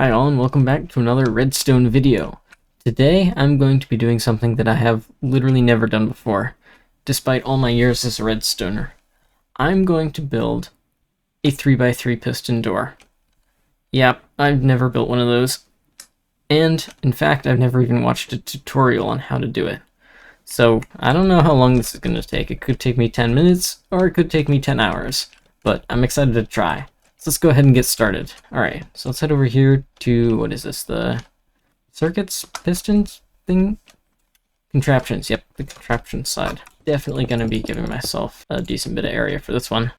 Hi all, and welcome back to another redstone video. Today I'm going to be doing something that I have literally never done before, despite all my years as a redstoner. I'm going to build a 3x3 piston door. Yep, I've never built one of those. And, in fact, I've never even watched a tutorial on how to do it. So, I don't know how long this is going to take. It could take me 10 minutes, or it could take me 10 hours. But I'm excited to try. So let's go ahead and get started. Alright, so let's head over here to, what is this, the circuits, pistons thing? Contraptions, yep, the contraption side. Definitely going to be giving myself a decent bit of area for this one.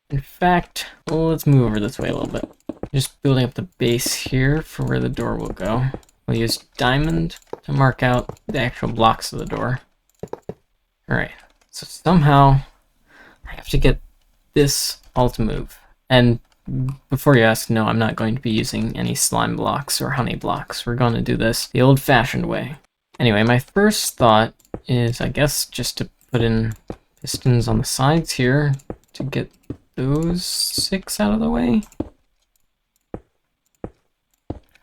In fact, well, let's move over this way a little bit. Just building up the base here for where the door will go. We'll use diamond to mark out the actual blocks of the door. Alright, so somehow I have to get this all to move. And before you ask, no, I'm not going to be using any slime blocks or honey blocks. We're going to do this the old-fashioned way. Anyway, my first thought is, I guess, just to put in pistons on the sides here to get those 6 out of the way.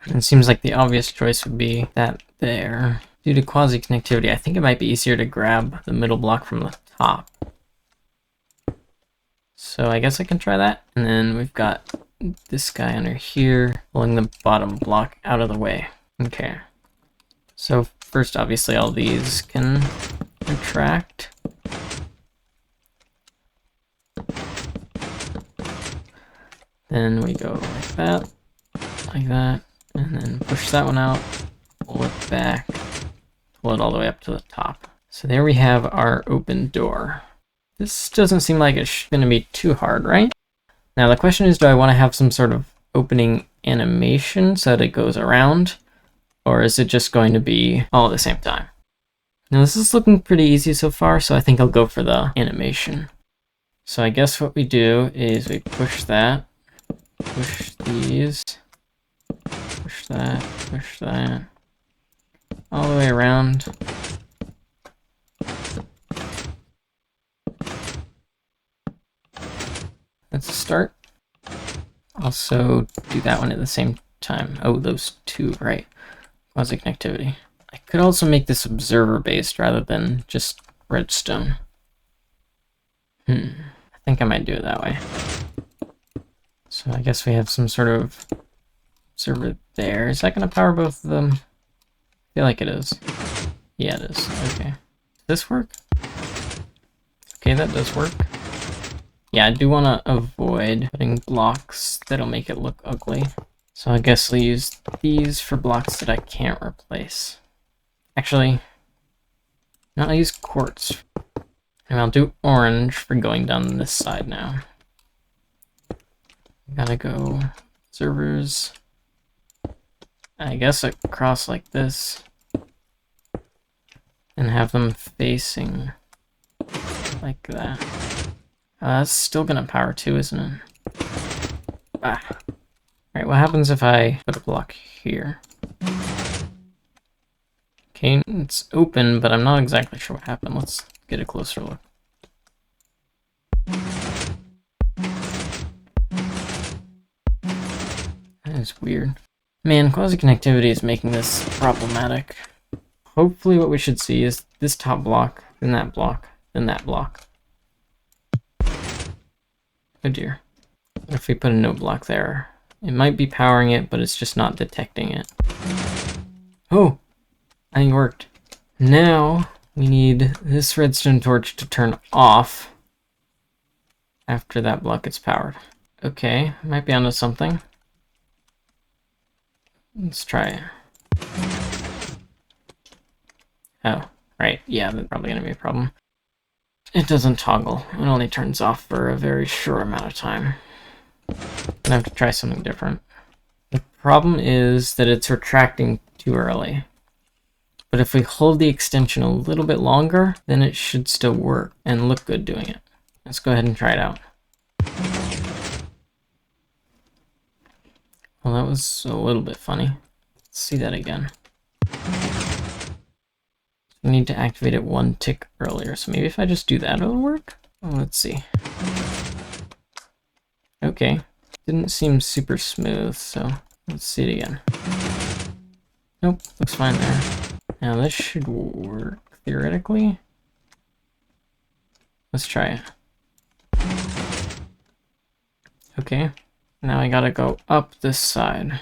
And it seems like the obvious choice would be that there. Due to quasi-connectivity, I think it might be easier to grab the middle block from the top. So I guess I can try that. And then we've got this guy under here, pulling the bottom block out of the way. Okay. So first, obviously, all these can retract. Then we go like that, and then push that one out, pull it back, pull it all the way up to the top. So there we have our open door. This doesn't seem like it's going to be too hard, right? Now the question is, do I want to have some sort of opening animation so that it goes around? Or is it just going to be all at the same time? Now this is looking pretty easy so far, so I think I'll go for the animation. So I guess what we do is we push that, push these, push that, all the way around. That's a start. Also do that one at the same time. Oh, those two, right. Quasi-connectivity. I could also make this observer-based rather than just redstone. I think I might do it that way. So I guess we have some sort of observer there. Is that going to power both of them? I feel like it is. Yeah, it is. Okay. Does this work? Okay, that does work. Yeah, I do want to avoid putting blocks that'll make it look ugly. So I guess I'll use these for blocks that I can't replace. Actually, no, I'll use quartz. And I'll do orange for going down this side now. Gotta go servers. I guess across like this. And have them facing like that. That's still gonna power too, isn't it? Alright, what happens if I put a block here? Okay, it's open, but I'm not exactly sure what happened. Let's get a closer look. That is weird. Man, quasi-connectivity is making this problematic. Hopefully what we should see is this top block, then that block, then that block. Oh dear. What if we put a no block there? It might be powering it, but it's just not detecting it. Oh! I think it worked. Now, we need this redstone torch to turn off after that block gets powered. Okay, might be onto something. Let's try it. Oh, right. Yeah, that's probably going to be a problem. It doesn't toggle. It only turns off for a very short amount of time. I'm gonna have to try something different. The problem is that it's retracting too early. But if we hold the extension a little bit longer, then it should still work and look good doing it. Let's go ahead and try it out. Well, that was a little bit funny. Let's see that again. We need to activate it 1 tick earlier, so maybe if I just do that, it'll work? Oh, let's see. Okay. didn't seem super smooth, so let's see it again. Nope, looks fine there. Now this should work theoretically. Let's try it. Okay, now I gotta go up this side.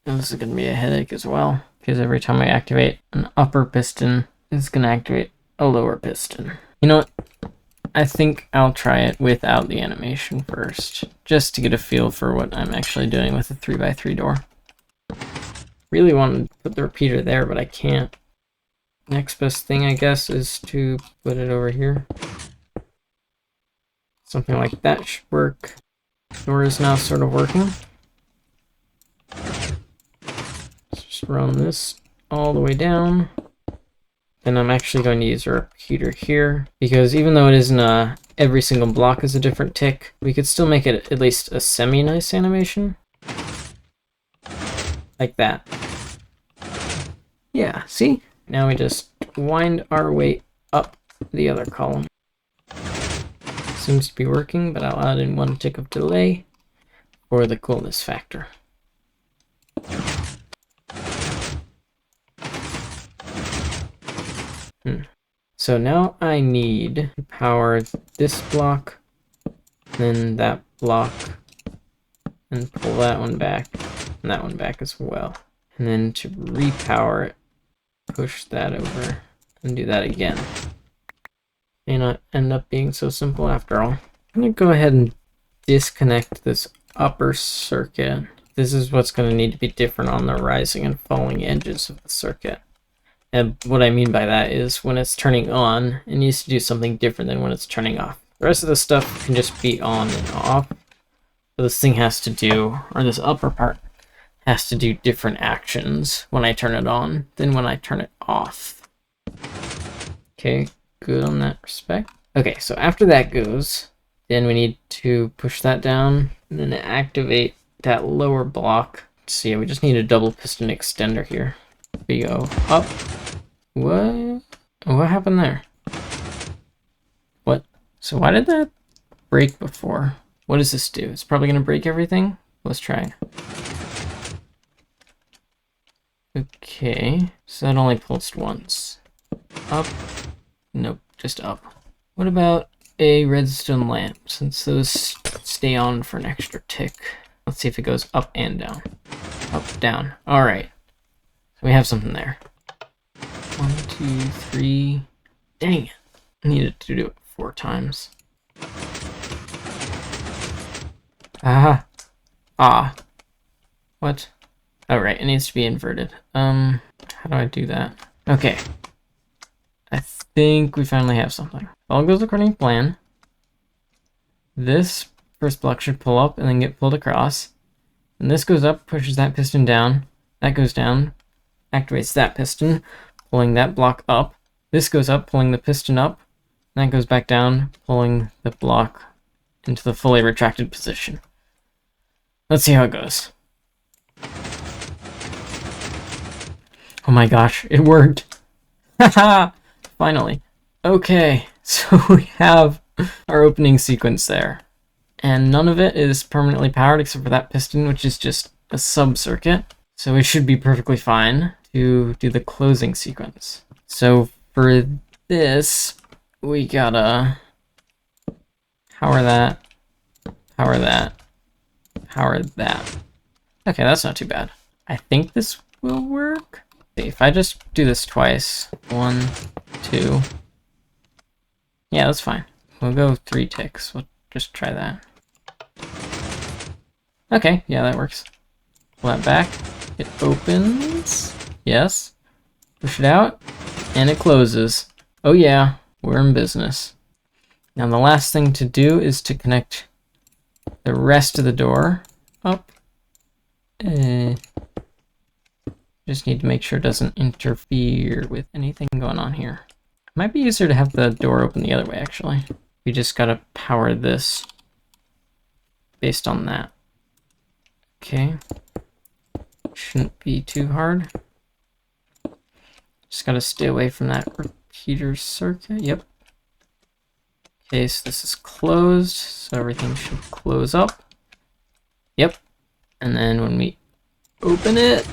And this is gonna be a headache as well, because every time I activate an upper piston, it's gonna activate a lower piston. You know what? I think I'll try it without the animation first, just to get a feel for what I'm actually doing with the 3x3 door. Really wanted to put the repeater there, but I can't. Next best thing, I guess, is to put it over here. Something like that should work. Door is now sort of working. Let's just run this all the way down. Then I'm actually going to use a repeater here, because even though it isn't every single block is a different tick, we could still make it at least a semi-nice animation. Like that. Yeah, see? Now we just wind our way up the other column. Seems to be working, but I'll add in 1 tick of delay for the coolness factor. So now I need to power this block, then that block, and pull that one back, and that one back as well. And then to repower it, push that over, and do that again. May not end up being so simple after all. I'm going to go ahead and disconnect this upper circuit. This is what's going to need to be different on the rising and falling edges of the circuit. And what I mean by that is when it's turning on, it needs to do something different than when it's turning off. The rest of the stuff can just be on and off. But this thing has to do, or this upper part, has to do different actions when I turn it on than when I turn it off. Okay, good on that respect. Okay, so after that goes, then we need to push that down and then activate that lower block. So yeah, we just need a double piston extender here. We go up. What? What happened there? What? So why did that break before? What does this do? It's probably going to break everything? Let's try. Okay, so that only pulsed once. Up. Nope, just up. What about a redstone lamp, since those stay on for an extra tick? Let's see if it goes up and down. Up, down. Alright. So we have something there. 1, 2, 3. Dang it. I needed to do it 4 times. Ah. Ah. What? Oh, right. It needs to be inverted. How do I do that? Okay. I think we finally have something. All goes according to plan. This first block should pull up and then get pulled across. And this goes up, pushes that piston down. That goes down, activates that piston, pulling that block up. This goes up, pulling the piston up. And that goes back down, pulling the block into the fully retracted position. Let's see how it goes. Oh my gosh, it worked. Haha! Finally. Okay, so we have our opening sequence there. And none of it is permanently powered except for that piston, which is just a sub-circuit. So it should be perfectly fine to do the closing sequence. So for this, we gotta power that, power that, power that. Okay, that's not too bad. I think this will work. If I just do this twice, 1, 2. Yeah, that's fine. We'll go 3 ticks. We'll just try that. Okay, yeah, that works. Pull that back. It opens. Yes. Push it out. And it closes. Oh yeah, we're in business. Now the last thing to do is to connect the rest of the door up. Just need to make sure it doesn't interfere with anything going on here. It might be easier to have the door open the other way, actually. We just gotta power this based on that. Okay. Shouldn't be too hard. Just gotta stay away from that repeater circuit. Yep. Okay, so this is closed, so everything should close up. Yep. And then when we open it,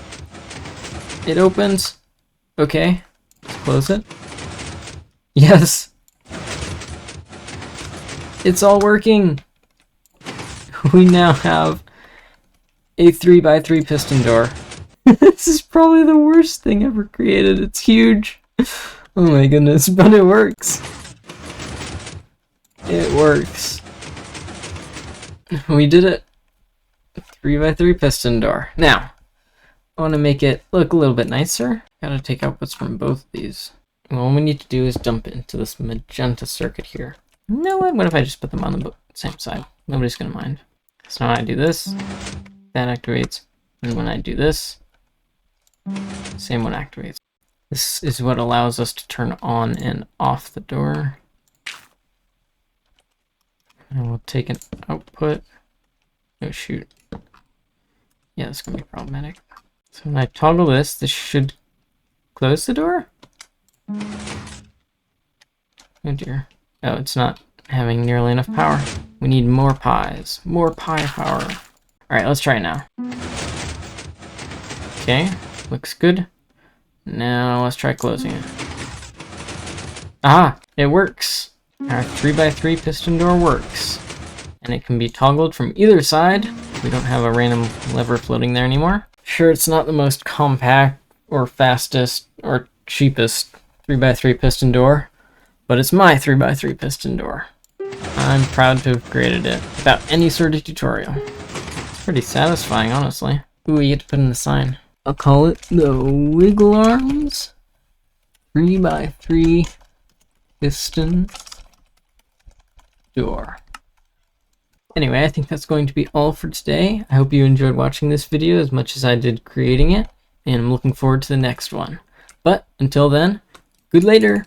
it opens. Okay. Let's close it. Yes. It's all working. We now have a 3x3 piston door. This is probably the worst thing ever created. It's huge. Oh my goodness, but it works. It works. We did it. 3x3 piston door. Now, I want to make it look a little bit nicer. Gotta take outputs from both of these. And all we need to do is dump it into this magenta circuit here. You know what if I just put them on the same side? Nobody's gonna mind. So now I do this, that activates, and when I do this, same one activates. This is what allows us to turn on and off the door. And we'll take an output. Oh shoot. Yeah, that's gonna be problematic. So when I toggle this, this should close the door? Oh dear. Oh, it's not having nearly enough power. We need more pies. More pie power. Alright, let's try it now. Okay, looks good. Now let's try closing it. Ah, it works. Our 3x3 piston door works. And it can be toggled from either side. We don't have a random lever floating there anymore. Sure, it's not the most compact or fastest or cheapest 3x3 piston door, but it's my 3x3 piston door. I'm proud to have created it without any sort of tutorial. It's pretty satisfying, honestly. Ooh, you get to put in the sign. I'll call it the Wiggle Arms 3x3 piston door. Anyway, I think that's going to be all for today. I hope you enjoyed watching this video as much as I did creating it, and I'm looking forward to the next one. But until then, good later!